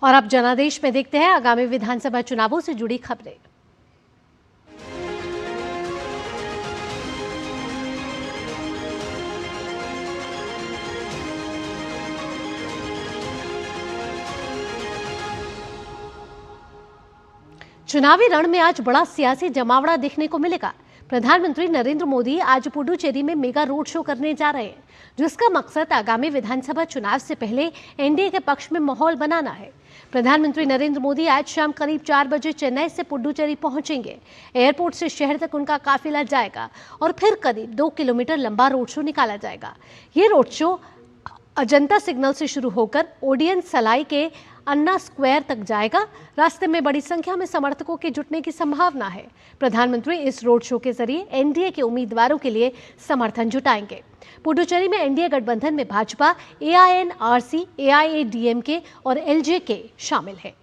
और अब जनादेश में देखते हैं आगामी विधानसभा चुनावों से जुड़ी खबरें। चुनावी रण में आज बड़ा सियासी जमावड़ा देखने को मिलेगा। प्रधानमंत्री नरेंद्र मोदी आज पुडुचेरी में मेगा रोड शो करने जा रहे हैं, जिसका मकसद आगामी विधानसभा चुनाव से पहले एनडीए के पक्ष में माहौल बनाना है। प्रधानमंत्री नरेंद्र मोदी आज शाम करीब 4 बजे चेन्नई से पुडुचेरी पहुंचेंगे। एयरपोर्ट से शहर तक उनका काफिला जाएगा और फिर करीब 2 किलोमीटर लंबा रोड शो निकाला जाएगा। ये रोड शो अजंता सिग्नल से शुरू होकर ओडियन सलाई के अन्ना स्क्वायर तक जाएगा। रास्ते में बड़ी संख्या में समर्थकों के जुटने की संभावना है। प्रधानमंत्री इस रोड शो के जरिए एनडीए के उम्मीदवारों के लिए समर्थन जुटाएंगे। पुडुचेरी में एनडीए गठबंधन में भाजपा, एआईएनआरसी, एआईएडीएमके और एलजेके शामिल है।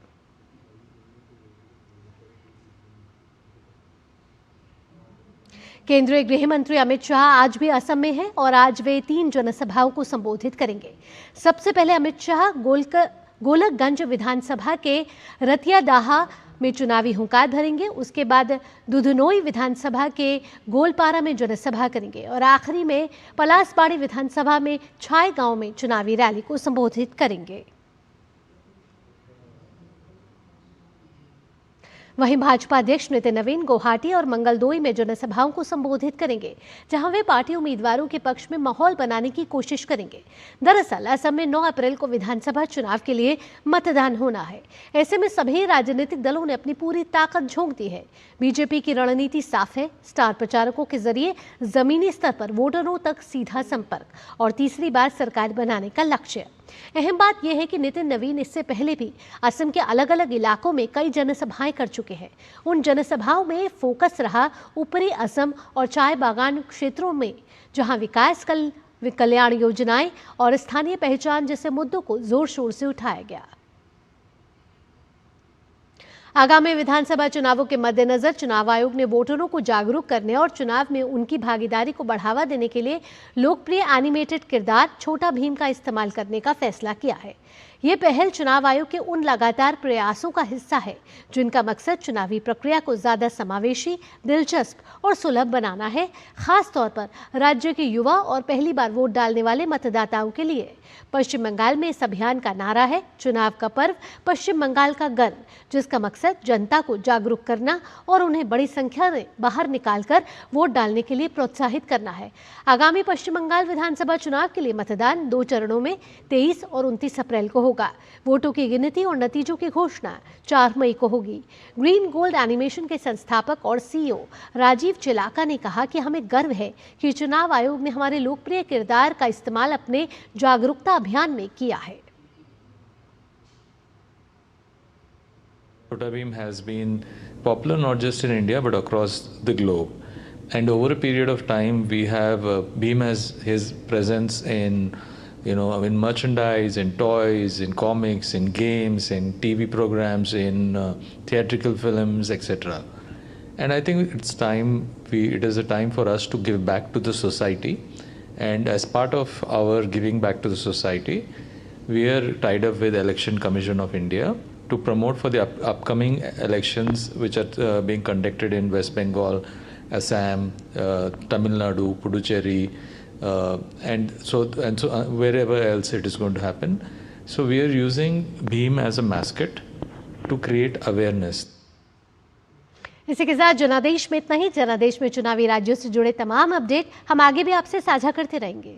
केंद्रीय गृह मंत्री अमित शाह आज भी असम में हैं और आज वे 3 जनसभाओं को संबोधित करेंगे। सबसे पहले अमित शाह गोलकगंज विधानसभा के रतियादाहा में चुनावी हुंकार भरेंगे। उसके बाद दुधनोई विधानसभा के गोलपारा में जनसभा करेंगे और आखिरी में पलासबाड़ी विधानसभा में छाय गांव में चुनावी रैली को संबोधित करेंगे। वहीं भाजपा अध्यक्ष नितिन नवीन गुवाहाटी और मंगलदोई में जनसभाओं को संबोधित करेंगे, जहां वे पार्टी उम्मीदवारों के पक्ष में माहौल बनाने की कोशिश करेंगे। दरअसल असम में 9 अप्रैल को विधानसभा चुनाव के लिए मतदान होना है। ऐसे में सभी राजनीतिक दलों ने अपनी पूरी ताकत झोंक दी है। बीजेपी की रणनीति साफ है, स्टार प्रचारकों के जरिए जमीनी स्तर पर वोटरों तक सीधा संपर्क और तीसरी बार सरकार बनाने का लक्ष्य। अहम बात यह है कि नितिन नवीन इससे पहले भी असम के अलग अलग इलाकों में कई जनसभाएं कर चुके हैं। उन जनसभाओं में फोकस रहा ऊपरी असम और चाय बागान क्षेत्रों में, जहां विकास कल्याण योजनाएं और स्थानीय पहचान जैसे मुद्दों को जोर शोर से उठाया गया। आगामी विधानसभा चुनावों के मद्देनजर चुनाव आयोग ने वोटरों को जागरूक करने और चुनाव में उनकी भागीदारी को बढ़ावा देने के लिए लोकप्रिय एनिमेटेड किरदार छोटा भीम का इस्तेमाल करने का फैसला किया है। ये पहल चुनाव आयोग के उन लगातार प्रयासों का हिस्सा है जिनका मकसद चुनावी प्रक्रिया को ज्यादा समावेशी, दिलचस्प और सुलभ बनाना है, खास तौर पर राज्य के युवा और पहली बार वोट डालने वाले मतदाताओं के लिए। पश्चिम बंगाल में इस अभियान का नारा है, चुनाव का पर्व, पश्चिम बंगाल का गर्व, जिसका मकसद जनता को जागरूक करना और उन्हें बड़ी संख्या में बाहर निकालकर वोट डालने के लिए प्रोत्साहित करना है। आगामी पश्चिम बंगाल विधानसभा चुनाव के लिए मतदान 2 चरणों में 23 और 29 अप्रैल को होगा। वोटों की गिनती और नतीजों की घोषणा 4 मई को होगी। ग्रीन गोल्ड एनिमेशन के संस्थापक और सीईओ राजीव चिलाका ने कहा कि हमें गर्व है कि चुनाव आयोग ने हमारे लोकप्रिय किरदार का इस्तेमाल अपने जागरूकता अभियान में किया है। Chhota Bheem has been popular not just in India but across the globe, and over a period of time we have Bheem has his presence in in merchandise, in toys, in comics, in games, in TV programs, in theatrical films, etc. And I think it is a time for us to give back to the society, and as part of our giving back to the society, we are tied up with Election Commission of India to promote for the upcoming elections which are being conducted in West Bengal, Assam, Tamil Nadu, Puducherry, and so wherever else it is going to happen. So we are using Bheem as a mascot to create awareness. इसी के साथ जनादेश में इतना ही। जनादेश में चुनावी राज्यों से जुड़े तमाम अपडेट हम आगे भी आपसे साझा करते रहेंगे।